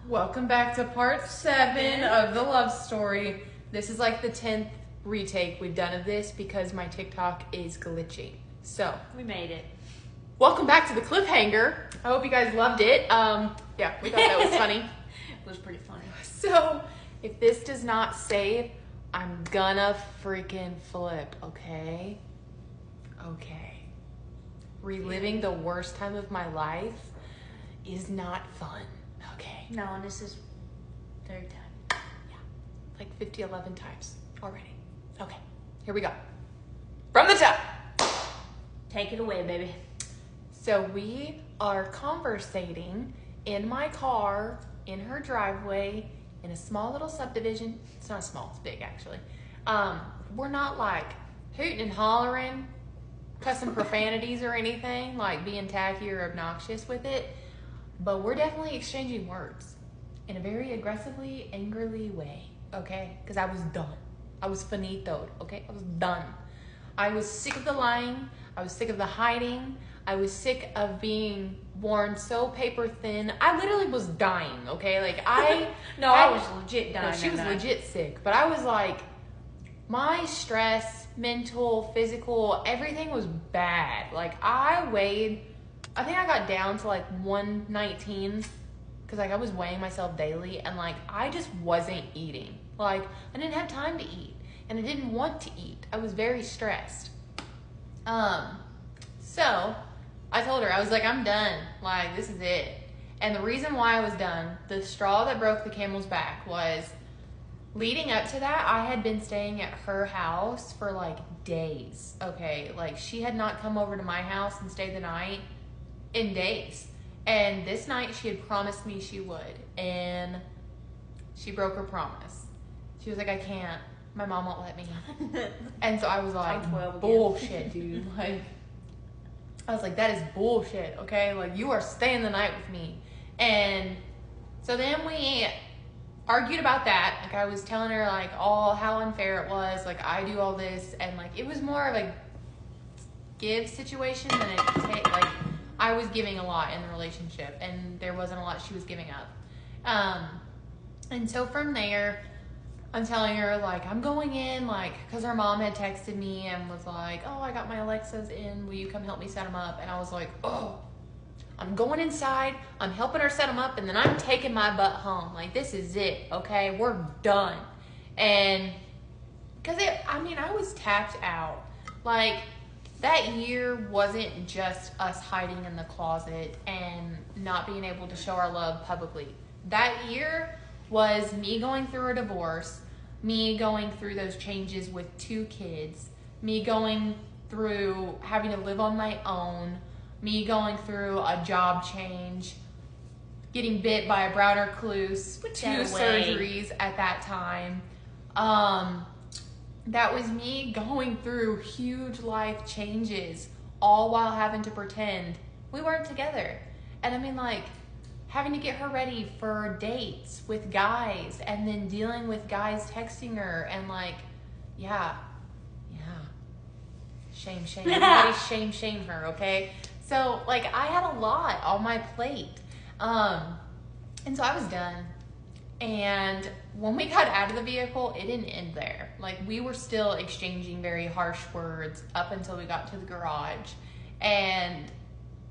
Welcome back to part 7 of the love story. This is like the 10th retake we've done of this because my TikTok is glitchy. So, we made it. Welcome back to the cliffhanger. I hope you guys loved it. Yeah, we thought that was funny. It was pretty funny. So, if this does not save, I'm gonna freaking flip, okay? Okay. Reliving the worst time of my life is not fun, okay? No, and this is third time. Yeah, like 11 times already. Okay, here we go. From the top. Take it away, baby. So we are conversating in my car, in her driveway, in a small little subdivision. It's not small, it's big actually. We're not like hooting and hollering, cussing profanities or anything, like being tacky or obnoxious with it. But we're definitely exchanging words in a very aggressively, angrily way, okay? Because I was done. I was finitoed, okay? I was done. I was sick of the lying. I was sick of the hiding. I was sick of being worn so paper thin. I literally was dying, okay? Like I was legit dying. No, she was legit sick. But I was like, my stress, mental, physical, everything was bad. Like I think I got down to like 119 because like I was weighing myself daily and like I just wasn't eating. Like I didn't have time to eat and I didn't want to eat. I was very stressed. So I told her, I was like, I'm done. Like this is it. And the reason why I was done, the straw that broke the camel's back was leading up to that, I had been staying at her house for like days. Okay. Like she had not come over to my house and stayed the night in days. And this night she had promised me she would. And she broke her promise. She was like, I can't. My mom won't let me. And so I was like, bullshit, dude. Like, I was like, that is bullshit, okay? Like, you are staying the night with me. And so then we argued about that. Like, I was telling her, like, how unfair it was. Like, I do all this. And, like, it was more of a give situation than a take. Like, I was giving a lot in the relationship. And there wasn't a lot she was giving up. And so from there, I'm telling her, like, I'm going in, like, because her mom had texted me and was like, oh, I got my Alexas in. Will you come help me set them up? And I was like, oh, I'm going inside. I'm helping her set them up. And then I'm taking my butt home. Like, this is it, okay? We're done. And because, I was tapped out. Like, that year wasn't just us hiding in the closet and not being able to show our love publicly. That year was me going through a divorce, me going through those changes with 2 kids, me going through having to live on my own, me going through a job change, getting bit by a brown recluse, 2 surgeries at that time. That was me going through huge life changes, all while having to pretend we weren't together. And I mean, like, having to get her ready for dates with guys and then dealing with guys texting her and like, yeah. Shame. Everybody shame her, okay? So like I had a lot on my plate. And so I was done. And when we got out of the vehicle, it didn't end there. Like we were still exchanging very harsh words up until we got to the garage. And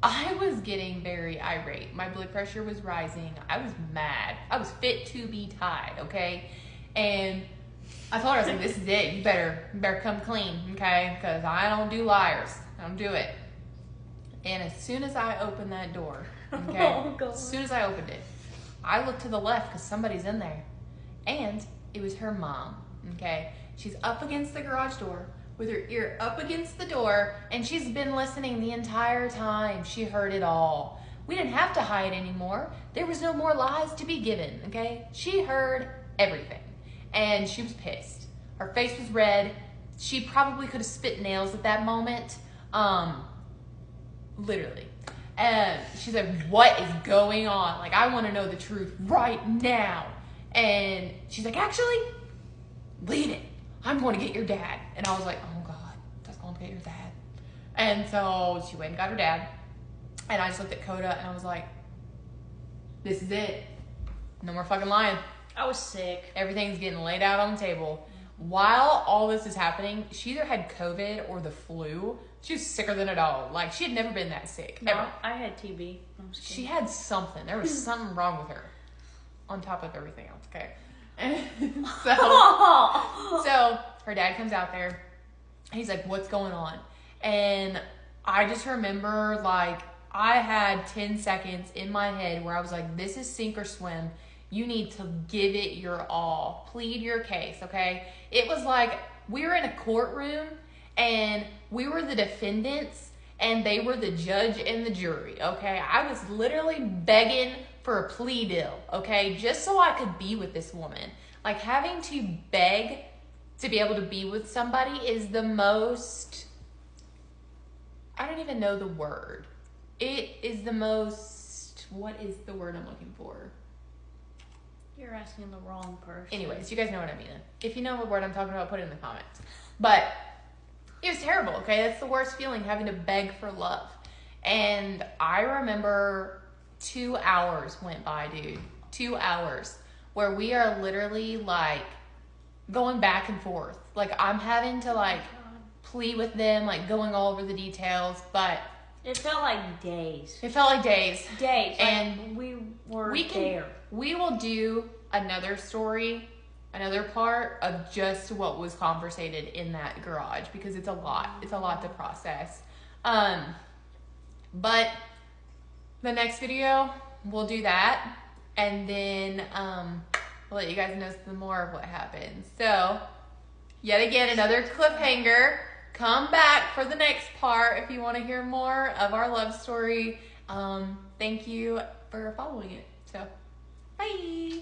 I was getting very irate. My blood pressure was rising. I was mad. I was fit to be tied, okay? And I told her, I was like, this is it. You better come clean, okay? Because I don't do liars. I don't do it. And as soon as I opened that door, okay? As soon as I opened it, I looked to the left because somebody's in there. And it was her mom, okay? She's up against the garage door with her ear up against the door, and she's been listening the entire time. She heard it all. We didn't have to hide anymore. There was no more lies to be given, okay? She heard everything, and she was pissed. Her face was red. She probably could have spit nails at that moment, literally. And she's like, what is going on? Like, I want to know the truth right now. And she's like, actually, leave it. I'm going to get your dad. And I was like, oh God, that's going to get your dad. And so she went and got her dad. And I just looked at Coda and I was like, this is it. No more fucking lying. I was sick. Everything's getting laid out on the table. While all this is happening, she either had COVID or the flu. She was sicker than a dog. Like, she had never been that sick. No, Ever. I had TB. I'm just She kidding. had something. There was something wrong with her. On top of everything else, okay? So her dad comes out there. He's like, what's going on? And I just remember, like, I had 10 seconds in my head where I was like, this is sink or swim. You need to give it your all. Plead your case, okay? It was like we were in a courtroom and we were the defendants and they were the judge and the jury, okay? I was literally begging for a plea deal, okay? Just so I could be with this woman. Like, having to beg to be able to be with somebody is the most, I don't even know the word. It is the most, what is the word I'm looking for? You're asking the wrong person. Anyways, you guys know what I mean. If you know what word I'm talking about, put it in the comments. But it was terrible, okay? That's the worst feeling, having to beg for love. And I remember 2 hours went by, dude. 2 hours where we are literally, like, going back and forth. Like, I'm having to, like, plead with them, like, going all over the details. But it felt like days. it felt like days. Days. And like we were there. We will do another story, another part of just what was conversated in that garage, because it's a lot. It's a lot to process. But the next video, we'll do that. And then we'll let you guys know some more of what happens. So, yet again, another cliffhanger. Come back for the next part if you want to hear more of our love story. Thank you for following it. So, bye.